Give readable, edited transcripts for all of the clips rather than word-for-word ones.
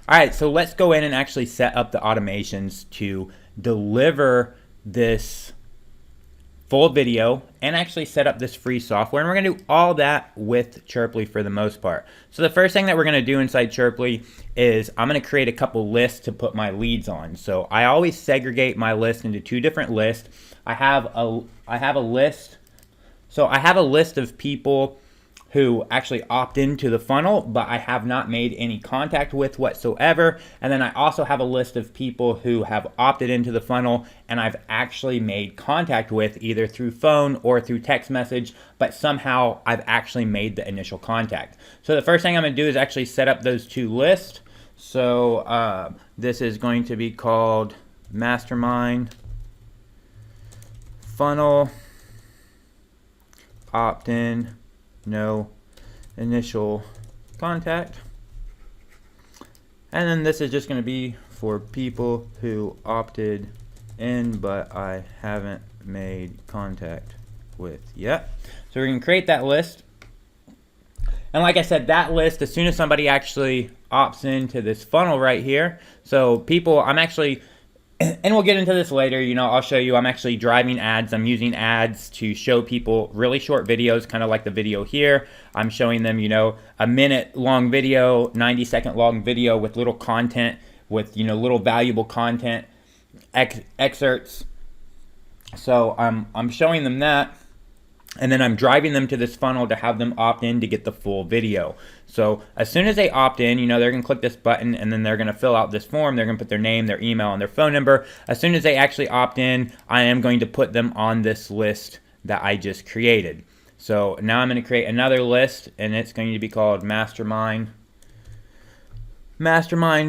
All right, so let's go in and actually set up the automations to deliver this full video and actually set up this free software. And we're gonna do all that with Chriply for the most part. So the first thing that we're gonna do inside Chriply is I'm gonna create a couple lists to put my leads on. So I always segregate my list into two different lists. I have a list. So I have a list of people who actually opt into the funnel, but I have not made any contact with whatsoever. And then I also have a list of people who have opted into the funnel and I've actually made contact with either through phone or through text message, but somehow I've actually made the initial contact. So the first thing I'm gonna do is actually set up those two lists. So this is going to be called Mastermind Funnel Opt-in, no initial contact. And then this is just going to be for people who opted in but I haven't made contact with yet. So we're going to create that list. And like I said, that list, as soon as somebody actually opts into this funnel right here, so people, I'm actually, and we'll get into this later, you know, I'll show you, I'm actually driving ads. I'm using ads to show people really short videos, kind of like the video here. I'm showing them, you know, a minute long video, 90-second long video with little content, with, you know, little valuable content, excerpts. So I'm showing them that. And then I'm driving them to this funnel to have them opt in to get the full video. So as soon as they opt in, you know, they're going to click this button and then they're going to fill out this form. They're going to put their name, their email, and their phone number. As soon as they actually opt in, I am going to put them on this list that I just created. So now I'm going to create another list and it's going to be called Mastermind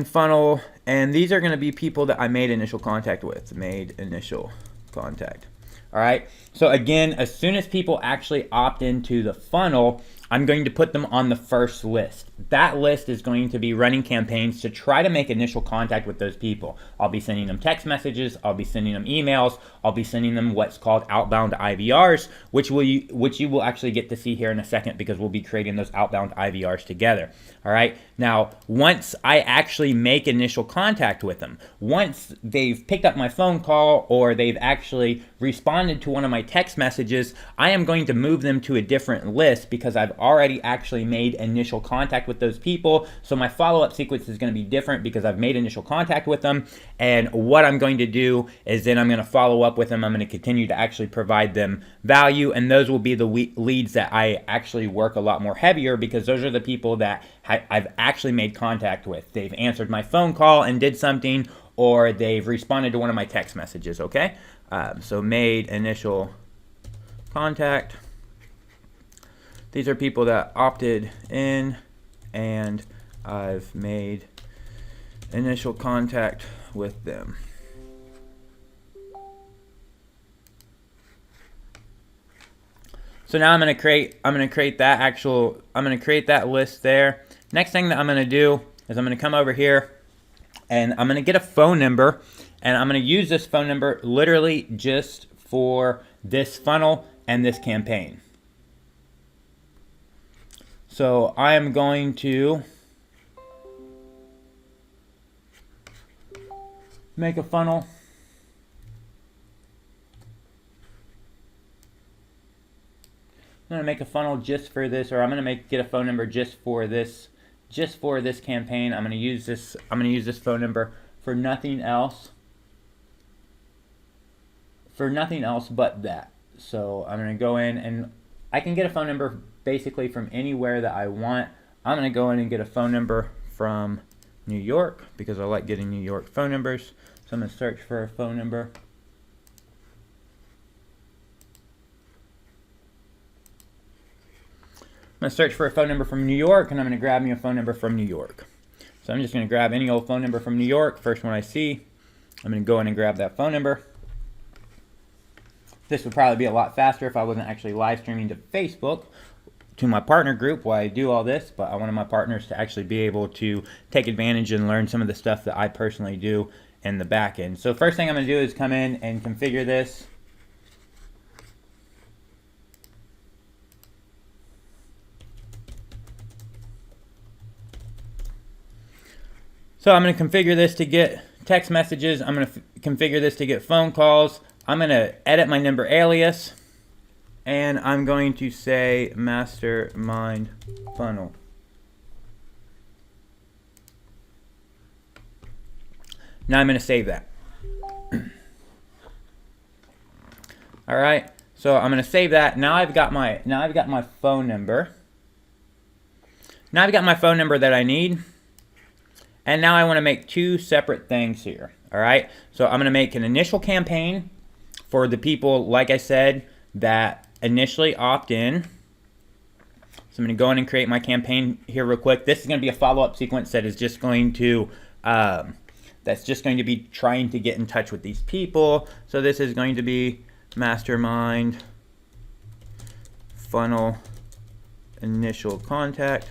Funnel. And these are going to be people that I made initial contact with. Made initial contact. All right, so again, as soon as people actually opt into the funnel, I'm going to put them on the first list. That list is going to be running campaigns to try to make initial contact with those people. I'll be sending them text messages, I'll be sending them emails, I'll be sending them what's called outbound IVRs, which you will actually get to see here in a second because we'll be creating those outbound IVRs together. All right, now once I actually make initial contact with them, once they've picked up my phone call or they've actually responded to one of my text messages, I am going to move them to a different list because I've already actually made initial contact with those people. So my follow-up sequence is going to be different because I've made initial contact with them. And what I'm going to do is then I'm going to follow up with them. I'm going to continue to actually provide them value. And those will be the leads that I actually work a lot more heavier because those are the people that I've actually made contact with. They've answered my phone call and did something, or they've responded to one of my text messages, okay? So made initial contact. These are people that opted in and I've made initial contact with them. So now I'm going to create that list there. Next thing that I'm going to do is I'm going to come over here and I'm going to get a phone number and I'm going to use this phone number literally just for this funnel and this campaign. So I am going to make a funnel. I'm going to make a funnel just for this, or I'm going to get a phone number just for this campaign. I'm going to use this phone number for nothing else. For nothing else but that. So I'm going to go in and I can get a phone number basically from anywhere that I want. I'm going to go in and get a phone number from New York because I like getting New York phone numbers. So I'm going to search for a phone number. I'm going to search for a phone number from New York and I'm going to grab me a phone number from New York. So I'm just going to grab any old phone number from New York, first one I see. I'm going to go in and grab that phone number. This would probably be a lot faster if I wasn't actually live streaming to Facebook to my partner group while I do all this, but I wanted my partners to actually be able to take advantage and learn some of the stuff that I personally do in the back end. So first thing I'm going to do is come in and configure this. So I'm going to configure this to get text messages. I'm going to configure this to get phone calls. I'm going to edit my number alias, and I'm going to say Mastermind funnel. Now I'm going to save that. All right. So I'm going to save that. Now I've got my phone number. Now I've got my phone number that I need. And now I want to make two separate things here. All right. So I'm going to make an initial campaign for the people, like I said, that initially opt in. So I'm going to go in and create my campaign here real quick. This is going to be a follow-up sequence that is just going to be trying to get in touch with these people. So this is going to be Mastermind funnel initial contact.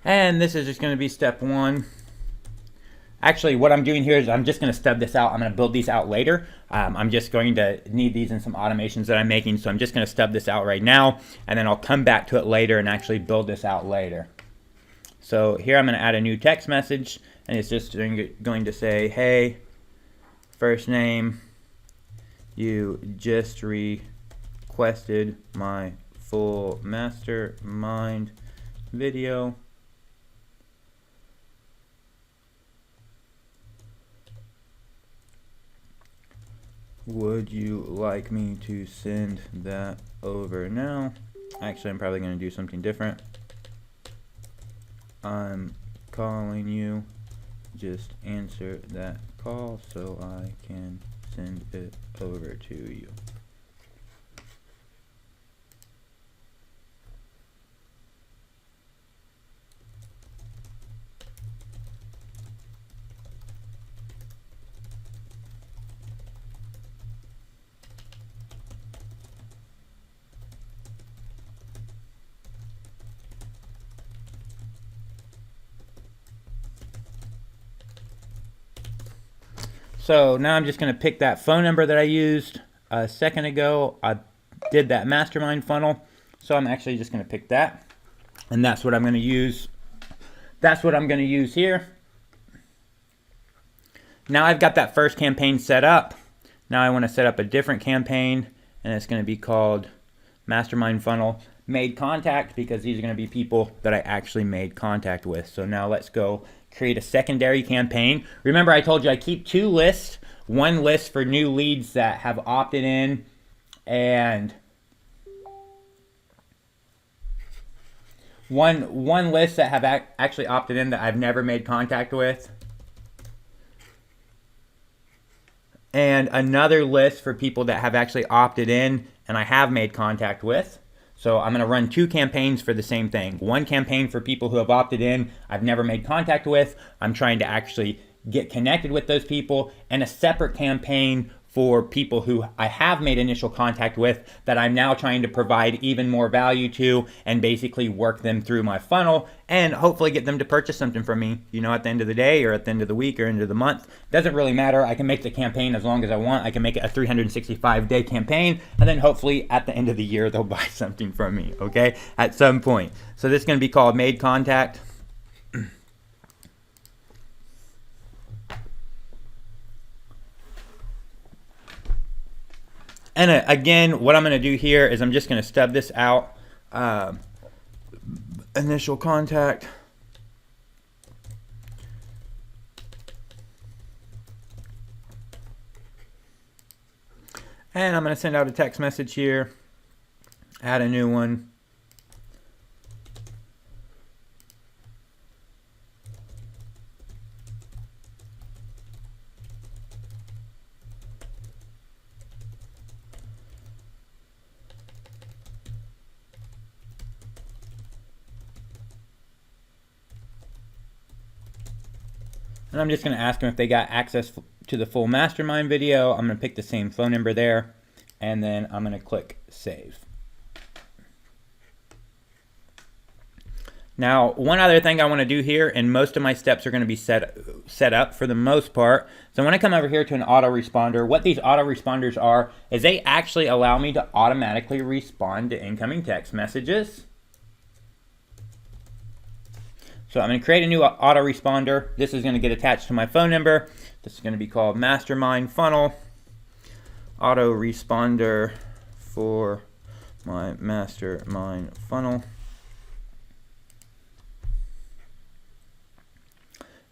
And this is just going to be step one. Actually, what I'm doing here is I'm just going to stub this out. I'm going to build these out later. I'm just going to need these in some automations that I'm making. So I'm just going to stub this out right now. And then I'll come back to it later and actually build this out later. So here I'm going to add a new text message. And it's just going to say, hey, first name, you just requested my full Mastermind video. Would you like me to send that over now? Actually, I'm probably going to do something different. I'm calling you. Just answer that call so I can send it over to you. So now I'm just going to pick that phone number that I used a second ago. I did that mastermind funnel. So I'm actually just going to pick that. And that's what I'm going to use. That's what I'm going to use here. Now I've got that first campaign set up. Now I want to set up a different campaign. And it's going to be called Mastermind Funnel Made Contact, because these are going to be people that I actually made contact with. So now let's go create a secondary campaign. Remember, I told you I keep two lists. One list for new leads that have opted in, and one list that have actually opted in that I've never made contact with, and another list for people that have actually opted in and I have made contact with. So I'm going to run two campaigns for the same thing. One campaign for people who have opted in, I've never made contact with. I'm trying to actually get connected with those people, and a separate campaign for people who I have made initial contact with that I'm now trying to provide even more value to and basically work them through my funnel and hopefully get them to purchase something from me, you know, at the end of the day or at the end of the week or end of the month. Doesn't really matter. I can make the campaign as long as I want. I can make it a 365-day campaign, and then hopefully at the end of the year they'll buy something from me, okay, at some point. So this is going to be called Made Contact. And again, what I'm going to do here is I'm just going to stub this out. Initial contact. And I'm going to send out a text message here. Add a new one. And I'm just going to ask them if they got access to the full mastermind video. I'm going to pick the same phone number there, and then I'm going to click save. Now, one other thing I want to do here, and most of my steps are going to be set up for the most part. So I want to come over here to an autoresponder. What these autoresponders are is they actually allow me to automatically respond to incoming text messages. So I'm going to create a new autoresponder. This is going to get attached to my phone number. This is going to be called Mastermind Funnel Autoresponder for my Mastermind Funnel.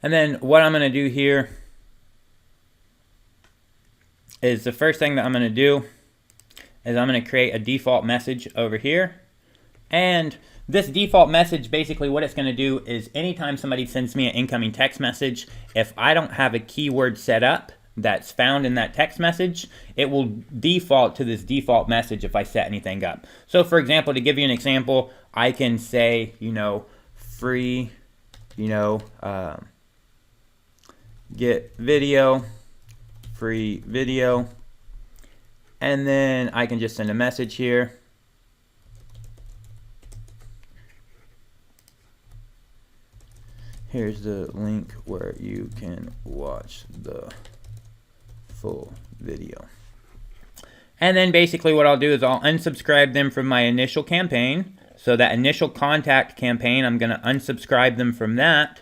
And then what I'm going to do here is the first thing that I'm going to do is I'm going to create a default message over here. And this default message, basically what it's going to do is anytime somebody sends me an incoming text message, if I don't have a keyword set up that's found in that text message, it will default to this default message if I set anything up. So for example, to give you an example, I can say, free, get video, free video, and then I can just send a message here. Here's the link where you can watch the full video. And then basically what I'll do is I'll unsubscribe them from my initial campaign. So that initial contact campaign, I'm going to unsubscribe them from that.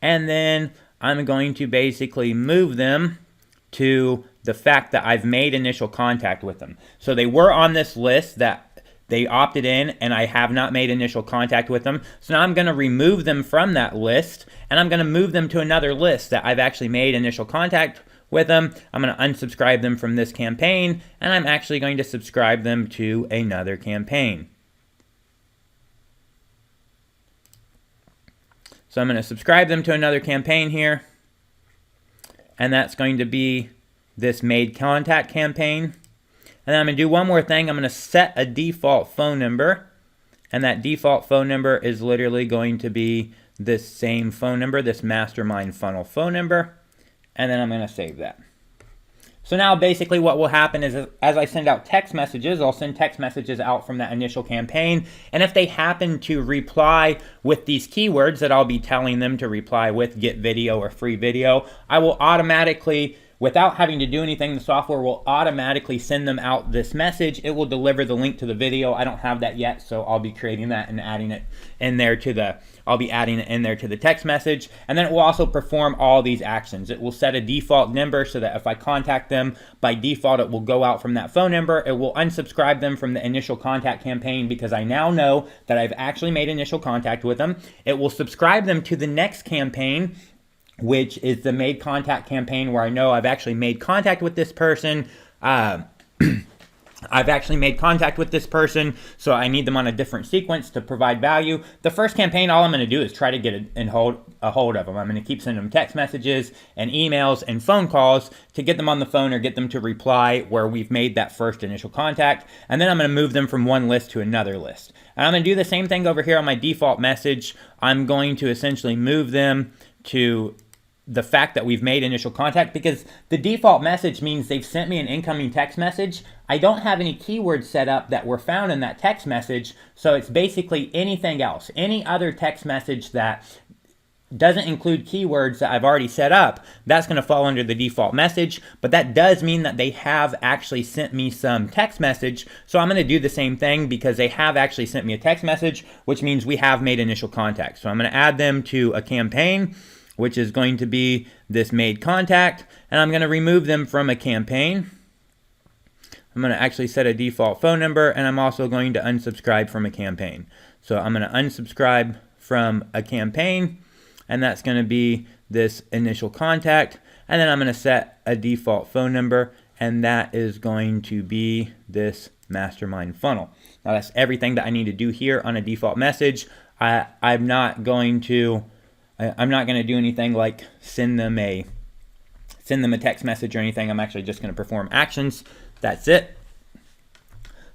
And then I'm going to basically move them to the fact that I've made initial contact with them. So they were on this list that they opted in, and I have not made initial contact with them. So now I'm going to remove them from that list, and I'm going to move them to another list that I've actually made initial contact with them. I'm going to unsubscribe them from this campaign, and I'm actually going to subscribe them to another campaign. So I'm going to subscribe them to another campaign here, and that's going to be this made contact campaign. And then I'm going to do one more thing. I'm going to set a default phone number, and that default phone number is literally going to be this same phone number, this Mastermind Funnel phone number, and then I'm going to save that. So now basically what will happen is as I send out text messages, I'll send text messages out from that initial campaign, and if they happen to reply with these keywords that I'll be telling them to reply with, get video or free video, I will automatically, without having to do anything, the software will automatically send them out this message. It will deliver the link to the video. I don't have that yet, so I'll be creating that and adding it in there to the text message. And then it will also perform all these actions. It will set a default number so that if I contact them, by default it will go out from that phone number. It will unsubscribe them from the initial contact campaign because I now know that I've actually made initial contact with them. It will subscribe them to the next campaign, which is the made contact campaign, where I know I've actually made contact with this person. I've actually made contact with this person, so I need them on a different sequence to provide value. The first campaign, all I'm going to do is try to get a hold of them. I'm going to keep sending them text messages and emails and phone calls to get them on the phone or get them to reply where we've made that first initial contact. And then I'm going to move them from one list to another list. And I'm going to do the same thing over here on my default message. I'm going to essentially move them to the fact that we've made initial contact, because the default message means they've sent me an incoming text message. I don't have any keywords set up that were found in that text message, so it's basically anything else. Any other text message that doesn't include keywords that I've already set up, that's going to fall under the default message, but that does mean that they have actually sent me some text message. So I'm going to do the same thing because they have actually sent me a text message, which means we have made initial contact. So I'm going to add them to a campaign, which is going to be this made contact, and I'm going to remove them from a campaign. I'm going to actually set a default phone number, and I'm also going to unsubscribe from a campaign. So I'm going to unsubscribe from a campaign, and that's going to be this initial contact, and then I'm going to set a default phone number, and that is going to be this Mastermind Funnel. Now that's everything that I need to do here on a default message. I'm not going to do anything like send them a text message or anything. I'm actually just going to perform actions. That's it.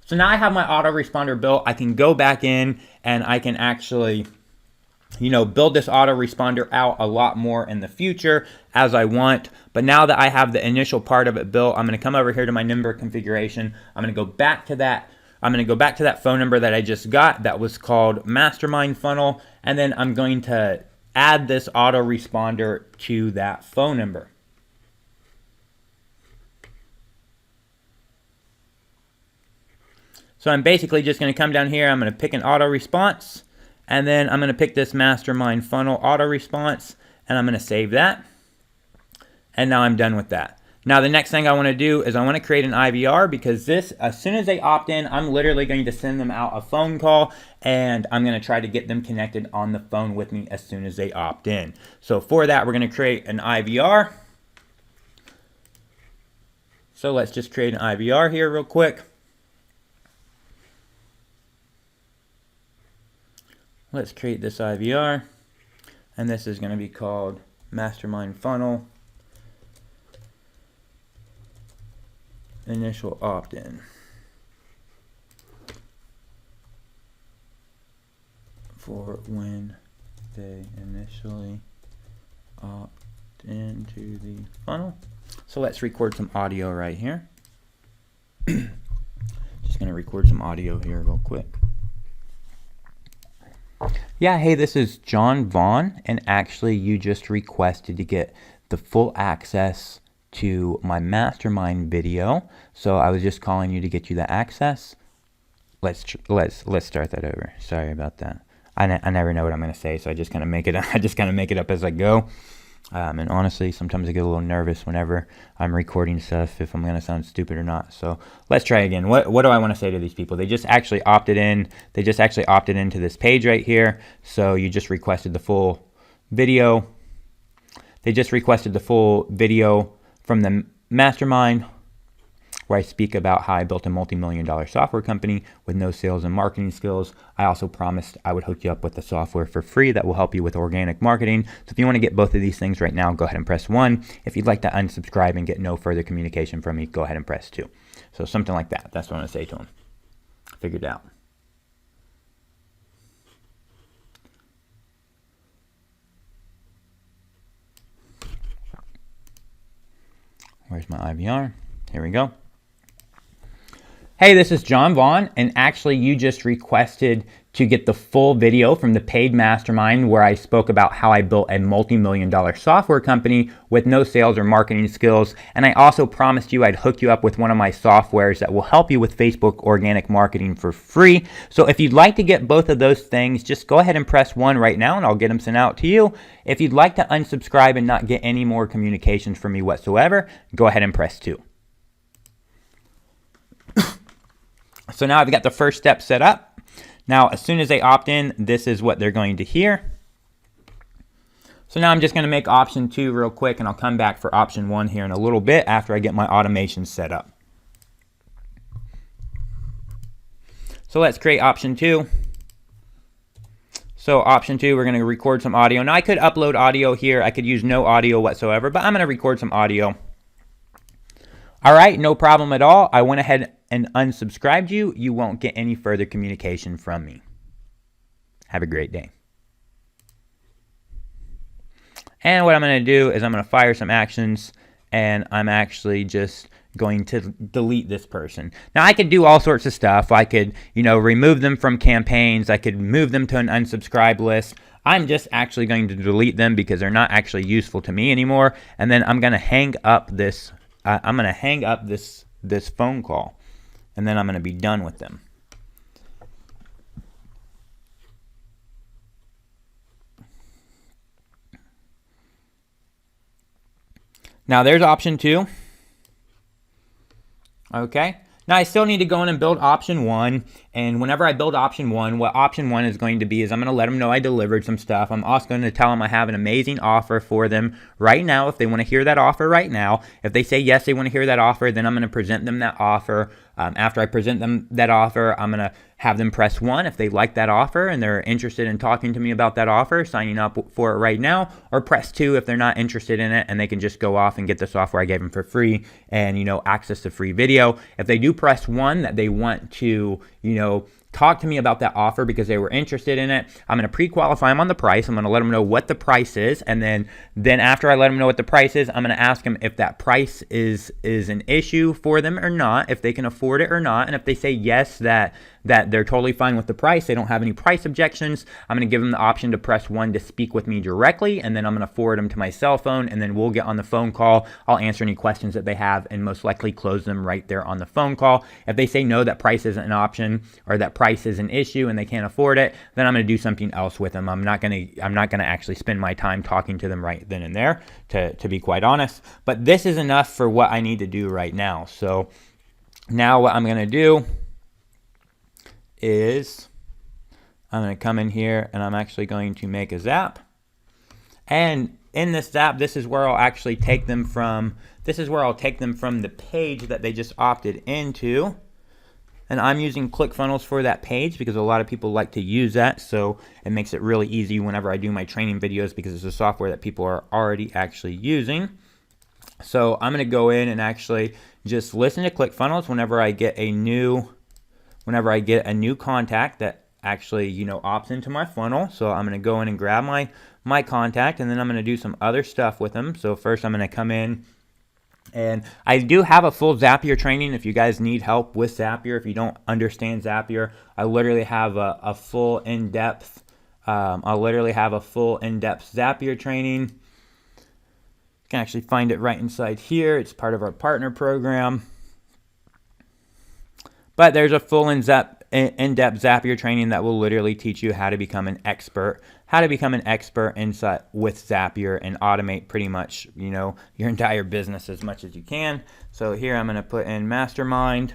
So now I have my autoresponder built. I can go back in and I can actually, build this autoresponder out a lot more in the future as I want. But now that I have the initial part of it built, I'm going to come over here to my number configuration. I'm going to go back to that I'm going to go back to that phone number that I just got that was called Mastermind Funnel, and then I'm going to add this autoresponder to that phone number. So I'm basically just going to come down here, I'm going to pick an auto response, and then I'm going to pick this Mastermind Funnel auto response, and I'm going to save that. And now I'm done with that. Now the next thing I want to do is I want to create an IVR, because this, as soon as they opt in, I'm literally going to send them out a phone call, and I'm going to try to get them connected on the phone with me as soon as they opt in. So for that, we're going to create an IVR. So let's just create an IVR here real quick. Let's create this IVR, and this is going to be called Mastermind Funnel Initial Opt-in. For when they initially opt into the funnel. So let's record some audio right here. Just going to record some audio here real quick. Yeah, hey, this is John Vaughn, and actually you just requested to get the full access to my mastermind video. So I was just calling you to get you the access. Let's start that over. Sorry about that. I never know what I'm going to say, so I just kind of make it up as I go. And honestly, sometimes I get a little nervous whenever I'm recording stuff, if I'm going to sound stupid or not. So let's try again. What do I want to say to these people? They just actually opted in. They just actually opted into this page right here. So you just requested the full video. They just requested the full video from the mastermind, where I speak about how I built a multi-million-dollar software company with no sales and marketing skills. I also promised I would hook you up with the software for free that will help you with organic marketing. So if you want to get both of these things right now, go ahead and press 1. If you'd like to unsubscribe and get no further communication from me, go ahead and press 2. So something like that. That's what I'm going to say to them. Figured it out. Where's my IVR? Here we go. Hey, this is John Vaughn, and actually you just requested to get the full video from the paid mastermind where I spoke about how I built a multi-million-dollar software company with no sales or marketing skills. And I also promised you I'd hook you up with one of my softwares that will help you with Facebook organic marketing for free. So if you'd like to get both of those things, just go ahead and press 1 right now and I'll get them sent out to you. If you'd like to unsubscribe and not get any more communications from me whatsoever, go ahead and press 2. So now I've got the first step set up. Now, as soon as they opt in, this is what they're going to hear. So now I'm just going to make option 2 real quick, and I'll come back for option 1 here in a little bit after I get my automation set up. So let's create option 2. So option 2, we're going to record some audio. Now I could upload audio here. I could use no audio whatsoever, but I'm going to record some audio. All right, no problem at all. I went ahead and unsubscribed you. You won't get any further communication from me. Have a great day. And what I'm going to do is I'm going to fire some actions, and I'm actually just going to delete this person. Now I could do all sorts of stuff. I could, remove them from campaigns. I could move them to an unsubscribe list. I'm just actually going to delete them because they're not actually useful to me anymore. And then I'm going to hang up this. This phone call, and then I'm going to be done with them. Now there's option 2. Okay. Now I still need to go in and build option 1, and whenever I build option 1, what option 1 is going to be is I'm going to let them know I delivered some stuff. I'm also going to tell them I have an amazing offer for them right now if they want to hear that offer right now. If they say yes, they want to hear that offer, then I'm going to present them that offer. After I present them that offer, I'm going to have them press 1 if they like that offer and they're interested in talking to me about that offer, signing up for it right now, or press 2 if they're not interested in it and they can just go off and get the software I gave them for free and, access the free video. If they do press 1 that they want to, talk to me about that offer because they were interested in it. I'm going to pre-qualify them on the price. I'm going to let them know what the price is, and then after I let them know what the price is, I'm going to ask them if that price is an issue for them or not, if they can afford it or not. And if they say yes, that they're totally fine with the price, they don't have any price objections, I'm going to give them the option to press 1 to speak with me directly, and then I'm going to forward them to my cell phone, and then we'll get on the phone call. I'll answer any questions that they have and most likely close them right there on the phone call. If they say no, that price isn't an option, or that price is an issue and they can't afford it, then I'm going to do something else with them. I'm not going to actually spend my time talking to them right then and there, to be quite honest. But this is enough for what I need to do right now. So now what I'm going to do is I'm going to come in here and I'm actually going to make a zap. And in this zap, this is where I'll actually take them from. This is where I'll take them from the page that they just opted into. And I'm using ClickFunnels for that page because a lot of people like to use that. So it makes it really easy whenever I do my training videos because it's a software that people are already actually using. So I'm going to go in and actually just listen to ClickFunnels whenever I get a new contact that actually, opts into my funnel. So I'm going to go in and grab my contact, and then I'm going to do some other stuff with them. So first I'm going to come in, and I do have a full Zapier training. If you guys need help with Zapier, if you don't understand Zapier, I literally have a full in-depth Zapier training. You can actually find it right inside here. It's part of our partner program. But there's a full in-depth Zapier training that will literally teach you how to become an expert inside with Zapier and automate pretty much, your entire business as much as you can. So here I'm going to put in Mastermind,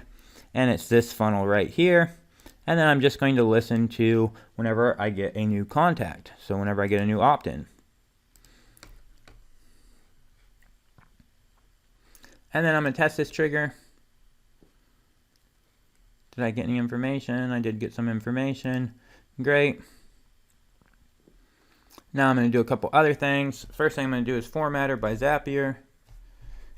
and it's this funnel right here. And then I'm just going to listen to whenever I get a new contact. So whenever I get a new opt-in. And then I'm going to test this trigger. Did I get any information? I did get some information. Great. Now I'm going to do a couple other things. First thing I'm going to do is Formatter by Zapier.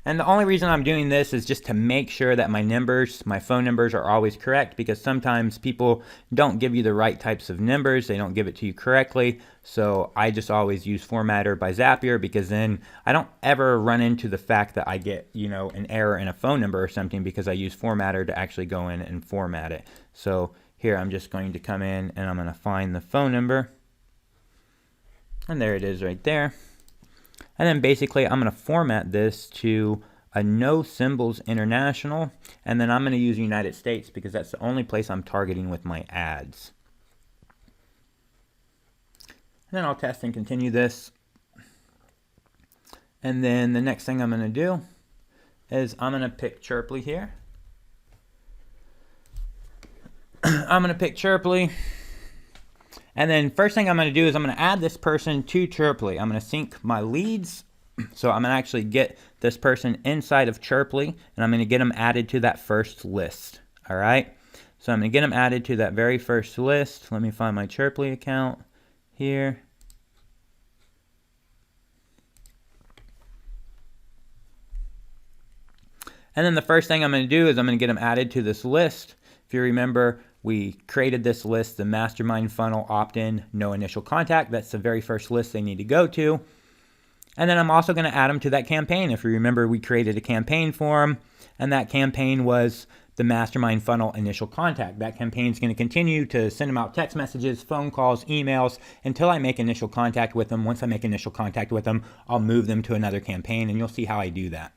And the only reason I'm doing this is just to make sure that my phone numbers are always correct, because sometimes people don't give you the right types of numbers. They don't give it to you correctly. So I just always use Formatter by Zapier, because then I don't ever run into the fact that I get, an error in a phone number or something, because I use Formatter to actually go in and format it. So here I'm just going to come in and I'm going to find the phone number. And there it is right there. And then basically I'm going to format this to a no symbols international, and then I'm going to use United States because that's the only place I'm targeting with my ads. And then I'll test and continue this. And then the next thing I'm going to do is I'm going to pick Chriply here. I'm going to pick Chriply. And then first thing I'm going to do is I'm going to add this person to Chriply. I'm going to sync my leads. So I'm going to actually get this person inside of Chriply, and I'm going to get them added to that first list. All right. So I'm going to get them added to that very first list. Let me find my Chriply account here. And then the first thing I'm going to do is I'm going to get them added to this list. If you remember, we created this list, the Mastermind funnel opt-in, no initial contact. That's the very first list they need to go to. And then I'm also going to add them to that campaign. If you remember, we created a campaign for them, and that campaign was the Mastermind funnel initial contact. That campaign is going to continue to send them out text messages, phone calls, emails until I make initial contact with them. Once I make initial contact with them, I'll move them to another campaign, and you'll see how I do that.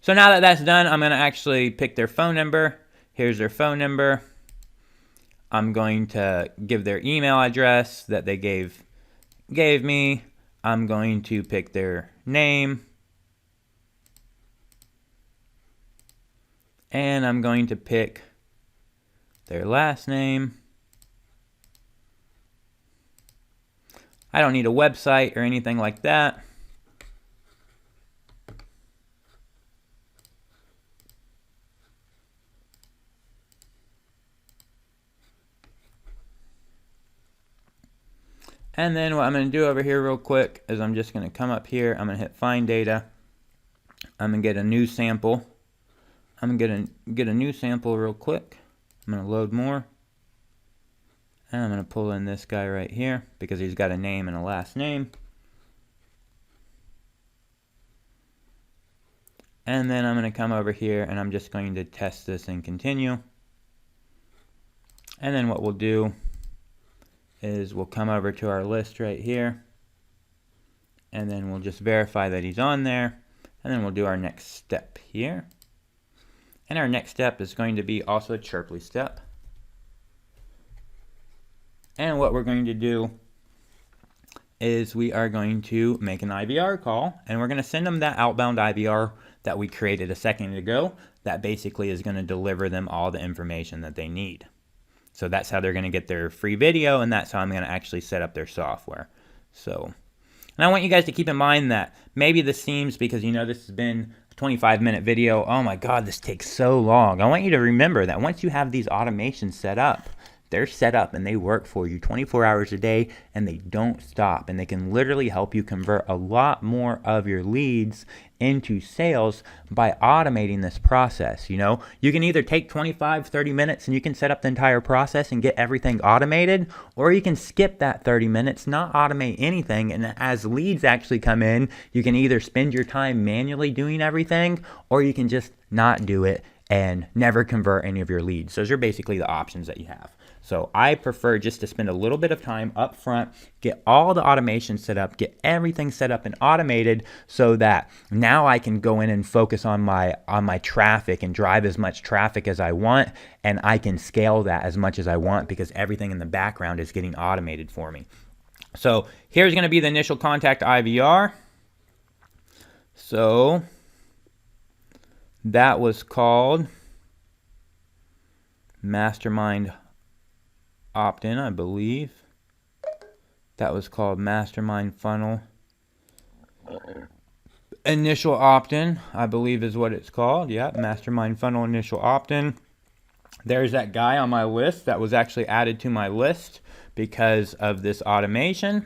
So now that that's done, I'm going to actually pick their phone number. Here's their phone number. I'm going to give their email address that they gave me. I'm going to pick their name. And I'm going to pick their last name. I don't need a website or anything like that. And then what I'm going to do over here real quick is I'm just going to come up here. I'm going to hit Find Data. I'm going to get a new sample. I'm going to get a new sample real quick. I'm going to load more. And I'm going to pull in this guy right here because he's got a name and a last name. And then I'm going to come over here and I'm just going to test this and continue. And then what we'll do is we'll come over to our list right here. And then we'll just verify that he's on there. And then we'll do our next step here. And our next step is going to be also a Chriply step. And what we're going to do is we are going to make an IVR call, and we're going to send them that outbound IVR that we created a second ago that basically is going to deliver them all the information that they need. So that's how they're going to get their free video, and that's how I'm going to actually set up their software. So, and I want you guys to keep in mind that maybe this seems, because you know this has been a 25-minute video, oh my God, this takes so long. I want you to remember that once you have these automations set up, they're set up and they work for you 24 hours a day and they don't stop, and they can literally help you convert a lot more of your leads into sales by automating this process. You know, you can either take 25-30 minutes and you can set up the entire process and get everything automated, or you can skip that 30 minutes, not automate anything, and as leads actually come in, you can either spend your time manually doing everything, or you can just not do it and never convert any of your leads. Those are basically the options that you have. So I prefer just to spend a little bit of time up front, get all the automation set up, get everything set up and automated, so that now I can go in and focus on my traffic and drive as much traffic as I want, and I can scale that as much as I want because everything in the background is getting automated for me. So here's going to be the initial contact IVR. So that was called Mastermind opt-in, I believe. That was called Mastermind Funnel Initial Opt-in, I believe is what it's called. Yeah, Mastermind Funnel Initial Opt-in. There's that guy on my list that was actually added to my list because of this automation.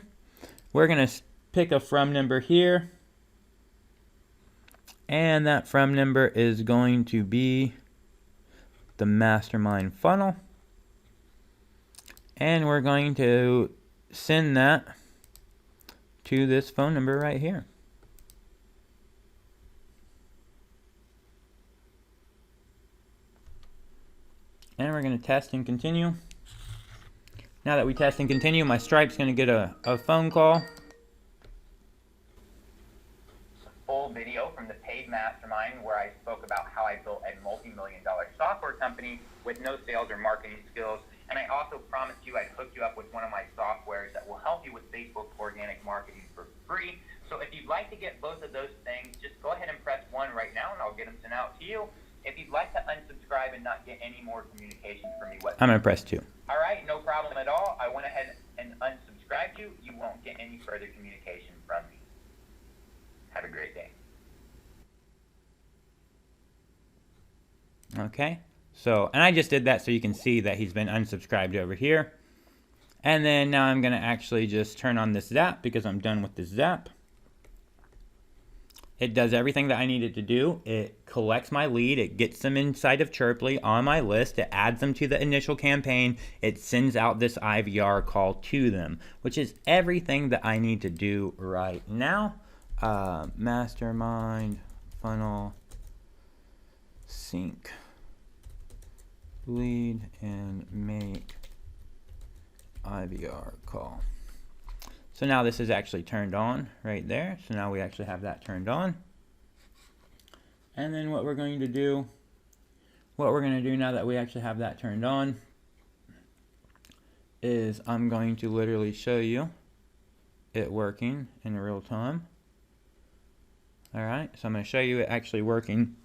We're going to pick a from number here. And that from number is going to be the Mastermind Funnel. And we're going to send that to this phone number right here. And we're going to test and continue. Now that we test and continue, my Stripe's going to get a phone call. Full video from the paid Mastermind where I spoke about how I built a multi-million-dollar software company with no sales or marketing skills. And I also promised you I'd hook you up with one of my softwares that will help you with Facebook organic marketing for free. So if you'd like to get both of those things, just go ahead and press 1 right now and I'll get them sent out to you. If you'd like to unsubscribe and not get any more communication from me whatsoever, I'm going to press 2. All right, no problem at all. I went ahead and unsubscribed you. You won't get any further communication from me. Have a great day. Okay. So, and I just did that so you can see that he's been unsubscribed over here. And then now I'm going to actually just turn on this Zap because I'm done with this Zap. It does everything that I need it to do. It collects my lead. It gets them inside of Chriply on my list. It adds them to the initial campaign. It sends out this IVR call to them, which is everything that I need to do right now. Mastermind Funnel Sync lead and make IVR call. So now this is actually turned on right there. So now we actually have that turned on. And then what we're going to do now that we actually have that turned on is I'm going to literally show you it working in real time. All right, so I'm going to show you it actually working.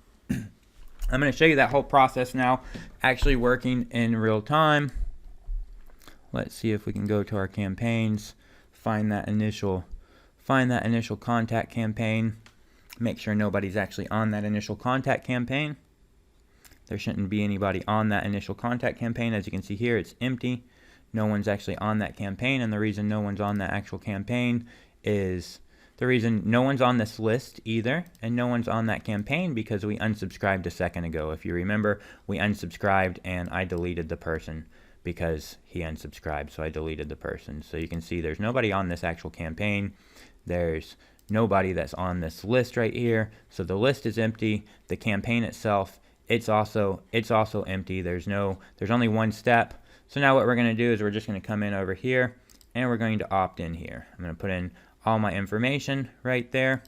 I'm going to show you that whole process now actually working in real time. Let's see if we can go to our campaigns, find that initial contact campaign, make sure nobody's actually on that initial contact campaign. There shouldn't be anybody on that initial contact campaign. As you can see here, it's empty. No one's actually on that campaign, and the reason no one's on that actual campaign is The reason no one's on this list either, and no one's on that campaign, because we unsubscribed a second ago. If you remember, we unsubscribed and I deleted the person because he unsubscribed, so I deleted the person. So you can see there's nobody on this actual campaign. There's nobody that's on this list right here. So the list is empty. The campaign itself, it's also empty. There's only one step. So now what we're going to do is we're just going to come in over here and we're going to opt in here. I'm going to put in all my information right there,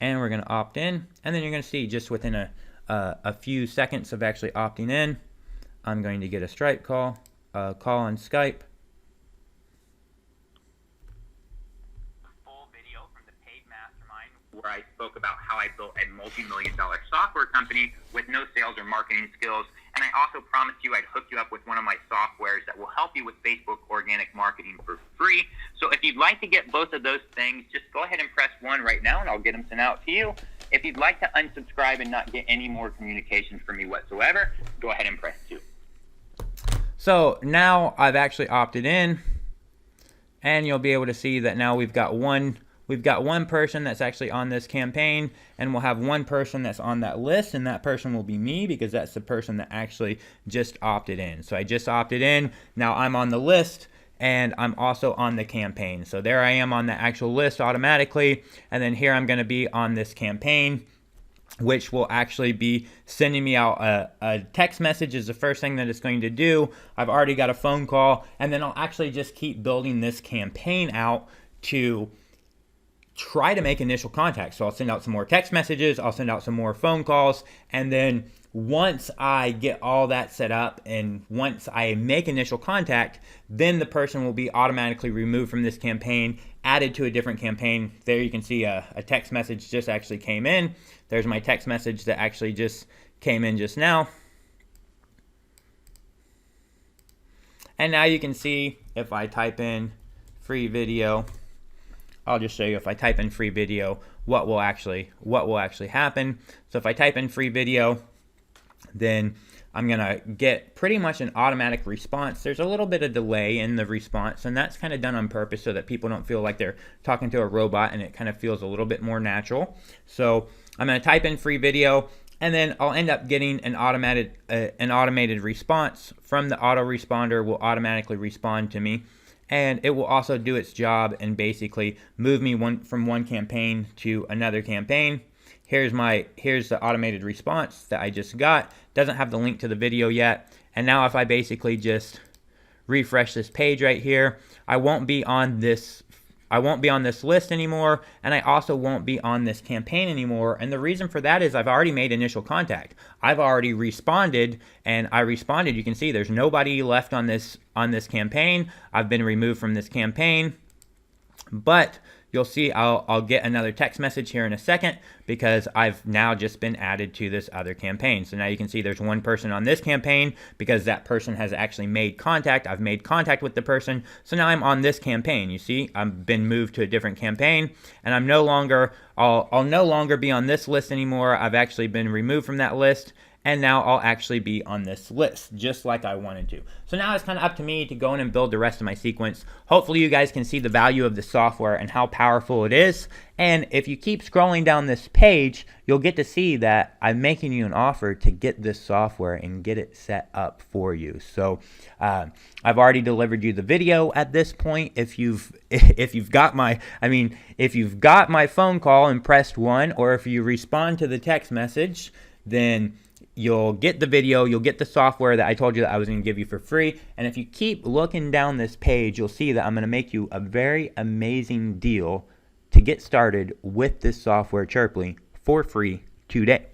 and we're going to opt in, and then you're going to see just within a few seconds of actually opting in, I'm going to get a Stripe call, call on Skype. Full video from the paid Mastermind where I spoke about how I built a multi-million-dollar software company with no sales or marketing skills. And I also promised you I'd hook you up with one of my softwares that will help you with Facebook organic marketing for free. So if you'd like to get both of those things, just go ahead and press 1 right now and I'll get them sent out to you. If you'd like to unsubscribe and not get any more communications from me whatsoever, go ahead and press 2. So now I've actually opted in, and you'll be able to see that now we've got one person that's actually on this campaign, and we'll have one person that's on that list, and that person will be me because that's the person that actually just opted in. So I just opted in. Now I'm on the list, and I'm also on the campaign. So there I am on the actual list automatically, and then here I'm going to be on this campaign, which will actually be sending me out a text message is the first thing that it's going to do. I've already got a phone call, and then I'll actually just keep building this campaign out to try to make initial contact. So I'll send out some more text messages, I'll send out some more phone calls, and then once I get all that set up and once I make initial contact, then the person will be automatically removed from this campaign, added to a different campaign. There you can see a text message just actually came in. There's my text message that actually just came in just now. And now you can see if I type in free video, I'll just show you if I type in free video, what will actually happen. So if I type in free video, then I'm gonna get pretty much an automatic response. There's a little bit of delay in the response, and that's kind of done on purpose so that people don't feel like they're talking to a robot, and it kind of feels a little bit more natural. So I'm gonna type in free video, and then I'll end up getting an automated response from the autoresponder. Will automatically respond to me, and it will also do its job and basically move me from one campaign to another campaign. Here's the automated response that I just got. Doesn't have the link to the video yet. And now if I basically just refresh this page right here, I won't be on this list anymore, and I also won't be on this campaign anymore. And the reason for that is I've already made initial contact. I've already responded, and I responded. You can see there's nobody left on this campaign. I've been removed from this campaign. But you'll see I'll get another text message here in a second because I've now just been added to this other campaign. So now you can see there's one person on this campaign because that person has actually made contact. I've made contact with the person. So now I'm on this campaign. You see, I've been moved to a different campaign, and I'll no longer be on this list anymore. I've actually been removed from that list, and now I'll actually be on this list just like I wanted to. So now it's kind of up to me to go in and build the rest of my sequence. Hopefully you guys can see the value of the software and how powerful it is. And if you keep scrolling down this page, you'll get to see that I'm making you an offer to get this software and get it set up for you. So I've already delivered you the video at this point. If you've got my phone call and pressed 1, or if you respond to the text message, then you'll get the video, you'll get the software that I told you that I was going to give you for free. And if you keep looking down this page, you'll see that I'm going to make you a very amazing deal to get started with this software, Chriply, for free today.